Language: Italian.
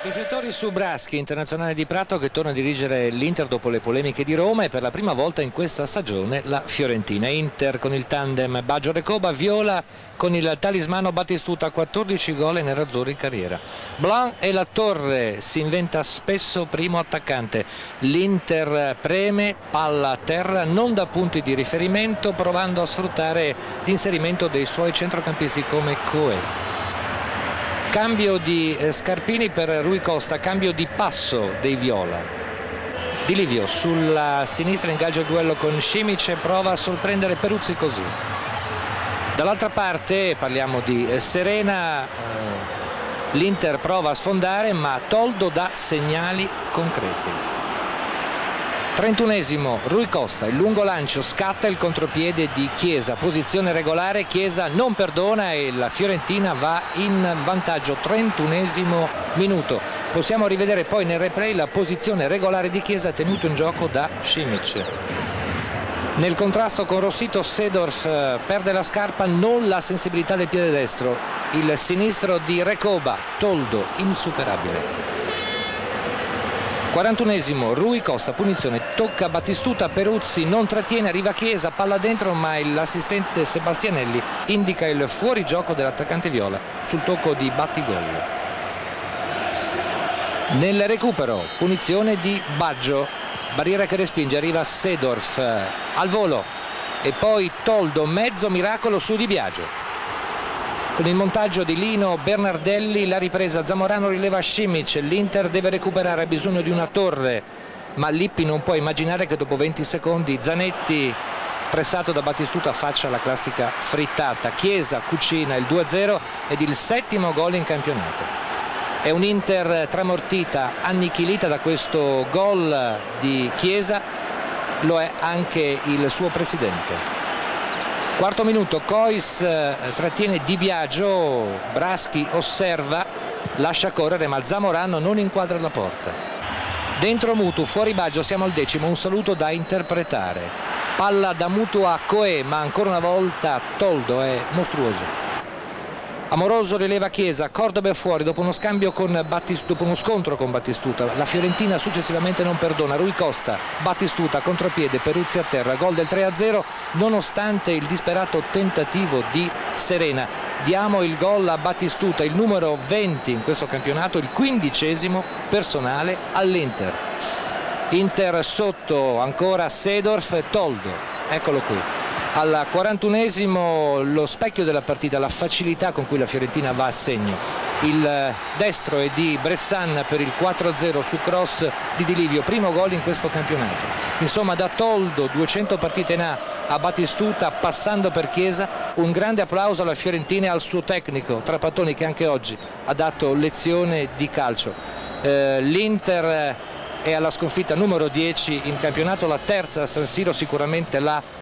Riflettori su Braschi, internazionale di Prato, che torna a dirigere l'Inter dopo le polemiche di Roma, e per la prima volta in questa stagione la Fiorentina. Inter con il tandem Baggio-Recoba, Viola con il talismano Battistuta, 14 gol e nerazzurri in carriera. Blanc e La Torre, si inventa spesso primo attaccante. L'Inter preme, palla a terra, non dà punti di riferimento, provando a sfruttare l'inserimento dei suoi centrocampisti come Coe. Cambio di Scarpini per Rui Costa, cambio di passo dei Viola. Di Livio sulla sinistra ingaggia il duello con Simic e prova a sorprendere Peruzzi così. Dall'altra parte parliamo di Serena, l'Inter prova a sfondare ma Toldo dà segnali concreti. 31esimo, Rui Costa, il lungo lancio, scatta il contropiede di Chiesa, posizione regolare, Chiesa non perdona e la Fiorentina va in vantaggio. 31esimo minuto, possiamo rivedere poi nel replay la posizione regolare di Chiesa tenuto in gioco da Simic. Nel contrasto con Rossito, Seedorf perde la scarpa, non la sensibilità del piede destro, il sinistro di Recoba, Toldo insuperabile. 41esimo, Rui Costa, punizione, tocca Battistuta, Peruzzi non trattiene, arriva Chiesa, palla dentro ma l'assistente Sebastianelli indica il fuorigioco dell'attaccante viola sul tocco di Battigol. Nel recupero, punizione di Baggio, barriera che respinge, arriva Seedorf al volo e poi Toldo, mezzo miracolo su Di Biagio. Con il montaggio di Lino Bernardelli, la ripresa, Zamorano rileva Simic, l'Inter deve recuperare, ha bisogno di una torre, ma Lippi non può immaginare che dopo 20 secondi Zanetti, pressato da Battistuta, faccia la classica frittata. Chiesa cucina il 2-0 ed il 7° gol in campionato. È un Inter tramortita, annichilita da questo gol di Chiesa, lo è anche il suo presidente. 4° minuto, Cois trattiene Di Biagio, Braschi osserva, lascia correre ma Zamorano non inquadra la porta. Dentro Mutu, fuori Baggio, siamo al 10°, un saluto da interpretare. Palla da Mutu a Coe, ma ancora una volta Toldo è mostruoso. Amoroso rileva Chiesa, Cordoba è fuori dopo uno scambio con dopo uno scontro con Battistuta. La Fiorentina successivamente non perdona. Rui Costa, Battistuta, contropiede, Peruzzi a terra, gol del 3-0 nonostante il disperato tentativo di Serena. Diamo il gol a Battistuta, il numero 20 in questo campionato, il 15° personale all'Inter. Inter sotto, ancora Seedorf e Toldo, eccolo qui. Al 41esimo lo specchio della partita, la facilità con cui la Fiorentina va a segno. Il destro è di Bressan per il 4-0 su cross di Di Livio, primo gol in questo campionato. Insomma, da Toldo, 200 partite in a Battistuta, passando per Chiesa, un grande applauso alla Fiorentina e al suo tecnico Trapattoni, che anche oggi ha dato lezione di calcio. L'Inter è alla sconfitta numero 10 in campionato, la terza a San Siro, sicuramente la